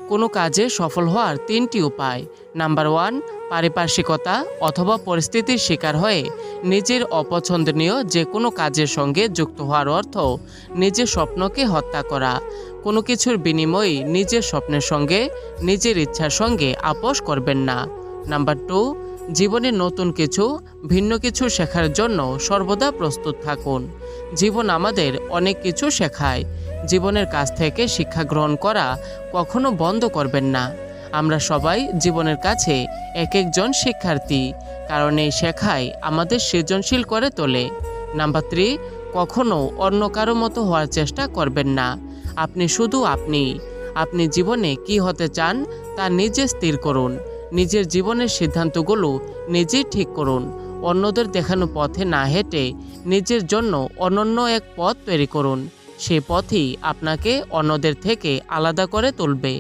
কোনো কাজে সফল হওয়ার ৩টি উপায়। নাম্বার 1, পারিপার্শ্বিকতা অথবা পরিস্থিতির শিকার হয়ে নিজের অপছন্দনীয় যে কোনো কাজের সঙ্গে যুক্ত হওয়ার অর্থ নিজের স্বপ্নকে হত্যা করা। কোনো কিছুর বিনিময়ে নিজের স্বপ্নের সঙ্গে নিজের ইচ্ছার সঙ্গে আপোষ করবেন না। নাম্বার 2, জীবনে নতুন কিছু, ভিন্ন কিছু শেখার জন্য সর্বদা প্রস্তুত থাকুন। জীবন আমাদের অনেক কিছু শেখায়। জীবনের কাছ থেকে শিক্ষা গ্রহণ করা কখনো বন্ধ করবেন না। আমরা সবাই জীবনের কাছে এক একজন শিক্ষার্থী, কারণ এই শেখাই আমাদের সৃজনশীল করে তোলে। নাম্বার 3, কখনো অন্য কারো মতো হওয়ার চেষ্টা করবেন না। আপনি শুধু আপনি জীবনে কি হতে চান তা নিজে স্থির করুন। নিজের জীবনের সিদ্ধান্তগুলো নিজেই ঠিক করুন। অন্যদের দেখানো পথে না হেঁটে নিজের জন্য অনন্য এক পথ তৈরি করুন। সেই পথই আপনাকে অন্যদের থেকে আলাদা করে তুলবে।